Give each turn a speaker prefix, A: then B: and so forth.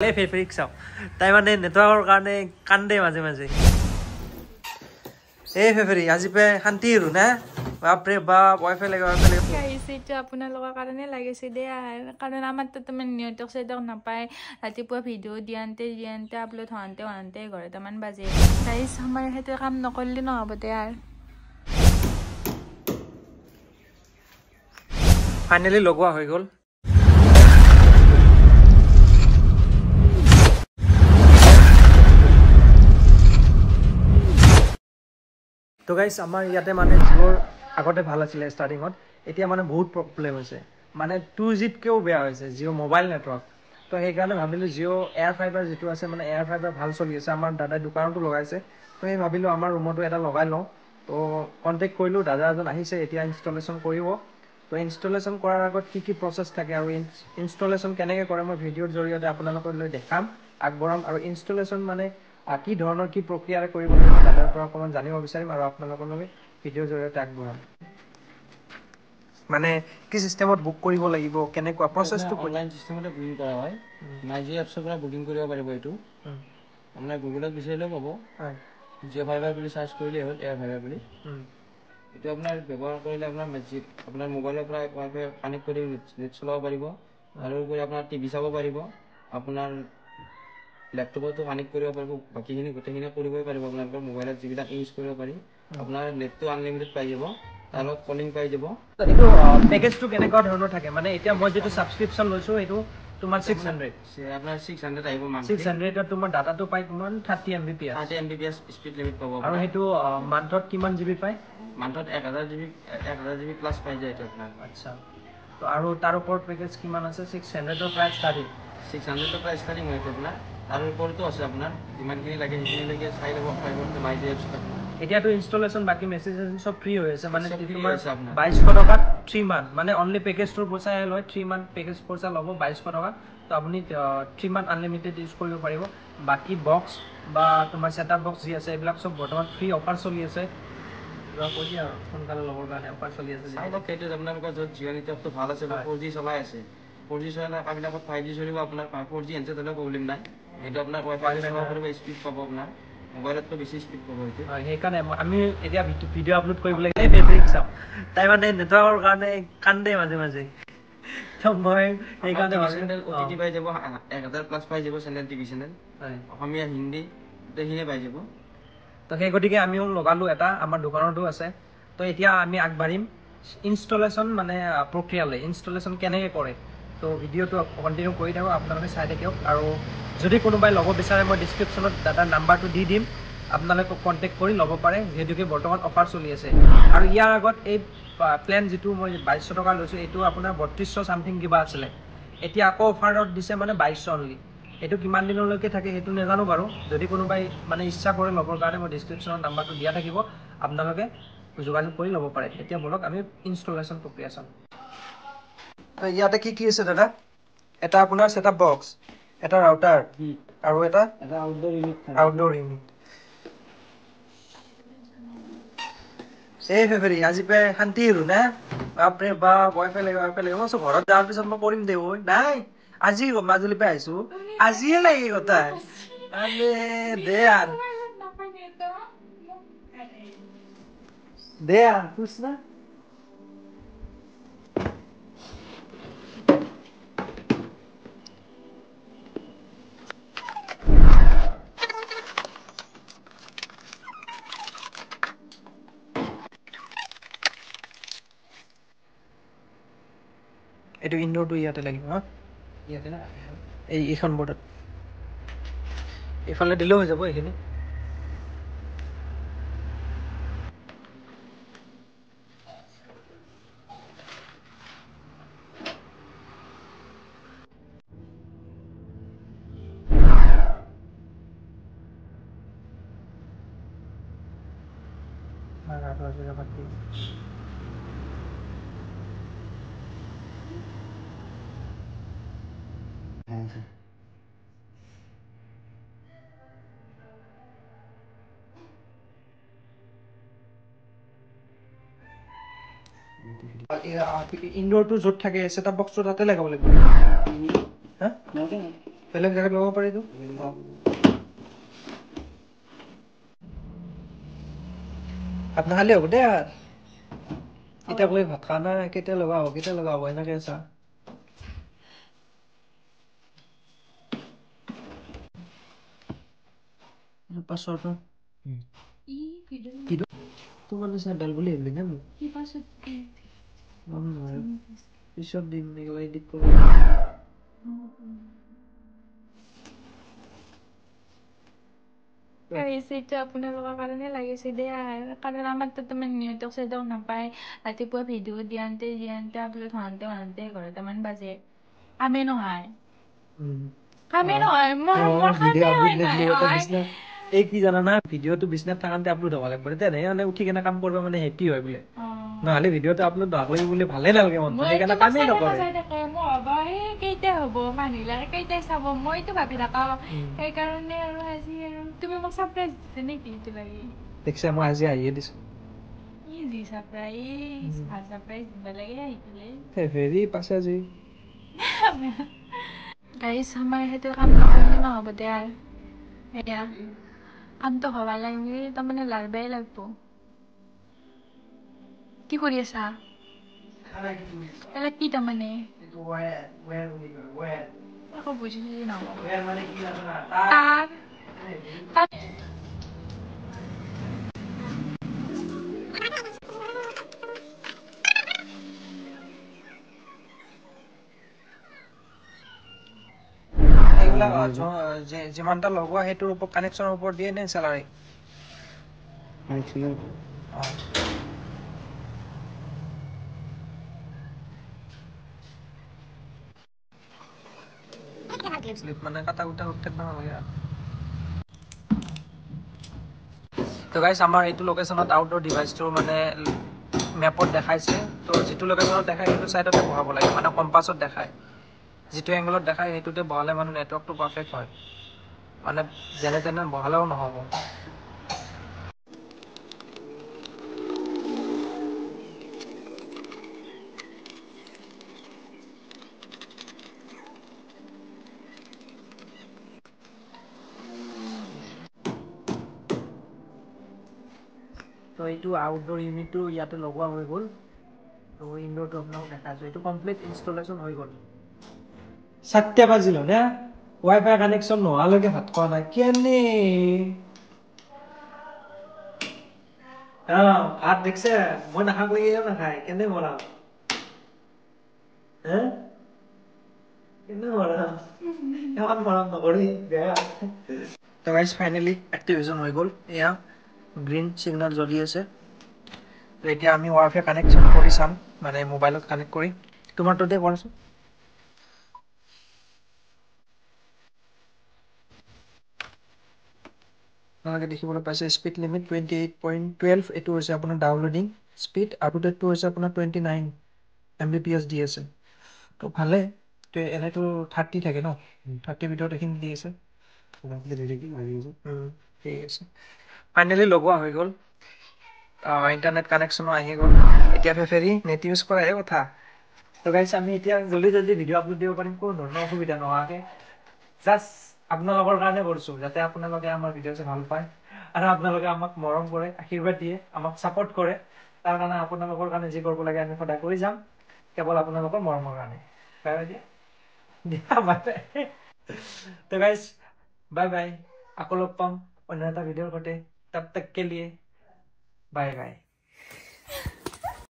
A: fabric চাওঁ তাই মানে নেটৱৰ্কৰ কাৰণে কান্দে মাজে মাজে এই ফেব্ৰিক আজি পে শান্তি আৰু না বাপৰে বাপ ৱাইফাই লাগে
B: আহিছে এইটো আপোনালোকৰ কাৰণে লাগিছে দেই কাৰণ আমাৰ তাত মানে নেটৱৰ্ক চেটৱৰ্ক নাপায় ৰাতিপুৱা ভিডিঅ' দিয়ান্তে আপলোড হওঁতে ঘৰটামান বাজে গাইজ আমাৰ সেইটো কাম নকৰিলে নহ'ব দে আৰু
A: ফাইনেলি লগোৱা হৈ গ'ল তো গাইজ আমাৰ ইয়াতে মানে জিঅ'ৰ আগতে ভাল আছিলে ষ্টাৰ্টিঙত এতিয়া মানে বহুত প্ৰব্লেম হৈছে মানে 2Gতকেও বেয়া হৈছে জিঅ' মোবাইল নেটৱৰ্ক তো সেইকাৰণে ভাবিলোঁ জিঅ' এয়াৰ ফাইবাৰ যিটো আছে মানে এয়াৰ ফাইবাৰ ভাল চলি আছে আমাৰ দাদাই দোকানতো লগাইছে তো সেই ভাবিলোঁ আমাৰ ৰুমতো এটা লগাই লওঁ তো কণ্টেক্ট কৰিলোঁ দাদা এজন আহিছে এতিয়া ইনষ্টলেশ্যন কৰিব তো ইনষ্টলেশ্যন কৰাৰ আগত কি প্ৰচেছ থাকে আৰু ইনষ্টলেশ্যন কেনেকৈ কৰে মই ভিডিঅ'ৰ জৰিয়তে আপোনালোকলৈ দেখাম আগবঢ়াম আৰু ইনষ্টলেশ্যন মানে কি ধৰণৰ কি প্ৰক্ৰিয়াৰে কৰিব লাগিব দাদাৰ পৰা অকণমান জানিব বিচাৰিম আৰু আপোনালোকলৈ ভিডিঅ'ৰ জৰিয়তে আগবঢ়াম মানে কি চিষ্টেমত বুক কৰিব লাগিব কেনেকুৱা প্ৰচেছটো
C: অনলাইন চিষ্টেমতে বুকিং কৰা হয় মাইজি এপছৰ পৰা বুকিং কৰিব পাৰিব এইটো আপোনাৰ গুগলত বিচাৰিলেও পাব জিঅ' ফাইবাৰ বুলি চাৰ্চ কৰিলেই হ'ল এয়াৰ ফাইবাৰ বুলি এইটো আপোনাৰ ব্যৱহাৰ কৰিলে আপোনাৰ মোবাইলৰ পৰা ৱাইফাই কানেক্ট কৰি নেট চলাব পাৰিব তাৰোপৰি আপোনাৰ টিভি চাব পাৰিব আপোনাৰ লেপটপতো কানেক্ট কৰিব পাৰিব বাকীখিনি গোটেইখিনি কৰিবই পাৰিব আপোনালোকৰ মোবাইলত যিবিলাক ইউজ কৰিব পাৰি আপোনাৰ নেটটো আনলিমিটেড পাই যাব তাৰ লগত কলিং পাই যাব
A: এইটো পেকেজটো কেনেকুৱা ধৰণৰ থাকে মানে এতিয়া মই যিটো ছাবস্ক্ৰিপশ্যন লৈছোঁ এইটো তোমাৰ 600
C: আপোনাৰ 600 আহিব
A: 600ত তোমাৰ ডাটাটো পাই কিমান 30 Mbps
C: স্পীড লিমিট পাব
A: আৰু সেইটো মান্থত কিমান জিবি পায়
C: মান্থত 1000 জিবি প্লাছ পাই যায় এইটো আপোনাৰ
A: আচ্ছা তো আৰু তাৰ ওপৰত পেকেজ কিমান আছে 600ৰ প্ৰাইচ ষ্টাৰ্টিং
C: 600ৰ প্ৰাইচ ষ্টাৰ্টিং হয় আপোনাৰ তাৰ ওপৰতো আছে আপোনাৰ যিমানখিনি লাগে সেইখিনিলৈকে চাই ল'ব পাৰিব মাইজি এপছত এতিয়াতো
A: ইনষ্টলেশ্যন বাকী মেছেজ চব ফ্ৰী হৈ আছে মানে
C: তোমাৰ
A: 2200 টকাত 3 মান্থ মানে অনলি পেকেজটোৰ পইচাই লয় 3 মান্থ পেকেজ পইচা ল'ব 2200 টকা তো আপুনি 3 মান্থ আনলিমিটেড ইউজ কৰিব পাৰিব বাকী বক্স বা তোমাৰ ছেটআপ বক্স যি আছে এইবিলাক চব বৰ্তমান ফ্ৰী অফাৰ চলি আছে কৈ দিয়া আৰু সোনকালে ল'বৰ কাৰণে অফাৰ চলি আছে
C: চাই লওক সেইটো আপোনালোকৰ য'ত জিঅ' নেটৱৰ্কটো ভাল আছে বা 4G চলাই আছে 4G চলাই কামবিলাকত 5G চলিব আপোনাৰ 4G এনচেট হ'লেও প্ৰব্লেম নাই এইটো আপোনাৰ ৱাইফাই চলাব পাৰিব স্পীড পাব আপোনাৰ মোবাইলতকৈ বেছি স্পীড পাব এইটো
A: সেইকাৰণে আমি এতিয়া ভিডিঅ' আপলোড কৰিব লাগে ফেব্ৰিক চাওঁ তাই মানে নেটৱৰ্কৰ কাৰণে কান্দে মাজে মাজে মই সেইকাৰণে
C: OTT পাই যাব 1000 প্লাছ পাই যাব চেনেল টিভি চেনেল অসমীয়া হিন্দী গোটেইখিনিয়ে পাই যাব
A: তো সেই গতিকে আমিও লগালোঁ এটা আমাৰ দোকানতো আছে তো এতিয়া আমি আগবাঢ়িম ইনষ্টলেশ্যন মানে প্ৰক্ৰিয়ালৈ ইনষ্টলেশ্যন কেনেকৈ কৰে তো ভিডিঅ'টো কণ্টিনিউ কৰি থাকক আপোনালোকে চাই থাকিব আৰু যদি কোনোবাই ল'ব বিচাৰে মই ডিছক্ৰিপশ্যনত দাদাৰ নাম্বাৰটো দি দিম আপোনালোকে কণ্টেক্ট কৰি ল'ব পাৰে যিহেতুকে বৰ্তমান অফাৰ চলি আছে আৰু ইয়াৰ আগত এই প্লেন যিটো মই 2200 টকা লৈছোঁ এইটো আপোনাৰ 3200 চামথিং কিবা আছিলে এতিয়া আকৌ অফাৰত দিছে মানে 2200 অনলি এইটো কিমান দিনলৈকে থাকে সেইটো নাজানো বাৰু যদি কোনোবাই মানে ইচ্ছা কৰে ল'বৰ কাৰণে মই ডিছক্ৰিপশ্যনত নাম্বাৰটো দিয়া থাকিব আপোনালোকে যোগাযোগ কৰি ল'ব পাৰে এতিয়া বলক আমি ইনষ্টলেশ্যন প্ৰক্ৰিয়া চাম ইয়াতে কি আছে দাদা এটা আপোনাৰ ছেটআপ বক্স এটা ৰাউটাৰ আৰু এটা আউটডোৰ ইউনিট এই ফেব্ৰিক আজি পে শান্তি আৰু না বাপৰে বাপ ৱাইফাই লাগে মই ঘৰত যোৱাৰ পিছত মই কৰিম দে ঐ নাই আজি মাজুলী পৰা আহিছো আজিয়ে লাগে কথা দে আৰু কৃষ্ণা এইটো ইনডোৰটো ইয়াতে লাগিব হা ইয়াতে না এইখন বৰ্ডত এইফালে দিলেও হৈ যাব এইখিনি ইনডোৰটো য'ত থাকে ছেটআপ বক্সটো তাতে লগাব লাগিব হা বেলেগ জেগাত ল'ব পাৰিতো ভাত নাখালে হ'ব দে আৰু এতিয়া কৈ ভাত খা নাই কেতিয়া লগাব এনেকে চা পাছৰটো তোমাৰ নিচিনা ডাল বুলি ভাবিলি না পিছত দিম এডিট কৰিব
B: আপোনালোকৰ কাৰণে লাগিছে দে কাৰণ আমাৰতো তোমাৰ নেটৱৰ্ক চেটৱৰ্ক নাপায় ৰাতিপুৱা ভিডিঅ' দিয়ান্তে আপলোড হওঁতে ঘৰটামান বাজে কামে নহয়
A: এই কি জানা না ভিডিঅ'টো বিছনাত থাকান্তে আপলোড হ'ব লাগিব তেনেহলে উঠি কেনে কাম কৰিব মানে হেপি হয় বোলে নহ'লে ভিডিঅ'টো আপলোড নহ'লে বোলে ভালে নালাগে মন সেইকাৰণে কামেই নকৰে
B: কেইটা হ'ব মানুহবিলাকে কেইটাই চাব মইতো ভাবি নাপাওঁ সেইকাৰণে আৰু আজি আৰু তুমি মোক ছাৰপ্ৰাইজ দিছে নেকি এইটো লাগি
A: দেখছে মই আজি আহিয়ে দিছো
B: ছাৰপ্ৰাইজ দিব লাগে আহিলে
A: ভেৰি পাছে আজি
B: গাইছ আমাৰ সেইটো কাম নকৰিলে নহ'ব দে আৰু এয়া কামটো হ'ব লাগিলে তাৰমানে লাৰবাই লাগব কি কৰি আছা কি তাৰমানে একো বুজি নহ'ব
A: যিমানটা লগোৱা সেইটোৰ ওপৰত কানেকশ্যনৰ ওপৰত দিয়ে নে চেলাৰী মানে কাটা কুটা থাকিব নালাগে আৰু তো গাইছ আমাৰ এইটো লোকেশ্যনত আউটডোৰ ডিভাইচটো মানে মেপত দেখাইছে তো যিটো লোকেশ্যনত দেখায় সেইটো চাইডতে বহাব লাগে মানে কম্পাছত দেখায় যিটো এংগলত দেখায় সেইটোতে বহালে মানে নেটৱৰ্কটো পাৰফেক্ট হয় মানে যেনে তেনে বহালেও নহ'ব তো এইটো আউটডোৰ ইউনিটটো ইয়াতে লগোৱা হৈ গ'ল তো ইনডোৰটো আপোনাক দেখাইছোঁ এইটো কমপ্লিট ইনষ্টলেশ্যন হৈ গ'ল 7টা বাজিল না ৱাইফাই কানেকশ্যন নোহোৱালৈকে ভাত খোৱা নাই কেনে ভাত দেখছে মই নাখালেও নাখায় কেনে বনাম কেনে বনাম ইমান মৰম নকৰি বেয়া তো গাইজ ফাইনেলি এক্টিভেশ্যন হৈ গ'ল এয়া গ্ৰীণ চিগনেল জ্বলি আছে তো এতিয়া আমি ৱাইফাই কানেকশ্যন কৰি চাম মানে মোবাইলত কানেক্ট কৰি তোমাৰটো দে কৰাচোন আপোনালোকে দেখিবলৈ পাইছে স্পীড লিমিট 28.12 এইটো হৈছে আপোনাৰ ডাউনলোডিং স্পীড আপডেটটো হৈছে আপোনাৰ 29 Mbps দি আছে তো ভালে তো এনেতো 30 থাকে ন 30 ভিতৰত এইখিনি দি আছে ঠিক আছে ফাইনেলি লগোৱা হৈ গ'ল ইণ্টাৰনেট কানেকশ্যনো আহি গ'ল এতিয়া ফেৰি নেট ইউজ কৰাহে কথা তো গাইছ আমি এতিয়া জল্দি ভিডিঅ' আপলোড দিব পাৰিম কোনো ধৰণৰ অসুবিধা নোহোৱাকৈ জাষ্ট আপোনালোকৰ কাৰণে কৰিছোঁ যাতে আপোনালোকে আমাৰ ভিডিঅ' চাই ভাল পায় আৰু আপোনালোকে আমাক মৰম কৰে আশীৰ্বাদ দিয়ে আমাক ছাপোৰ্ট কৰে তাৰ কাৰণে আপোনালোকৰ কাৰণে যি কৰিব লাগে আমি সদায় কৰি যাম কেৱল আপোনালোকৰ মৰমৰ কাৰণে তো গাইছ বাই আকৌ লগ পাম অন্য এটা ভিডিঅ'ৰ সৈতে তব তক কে লিয়ে বাই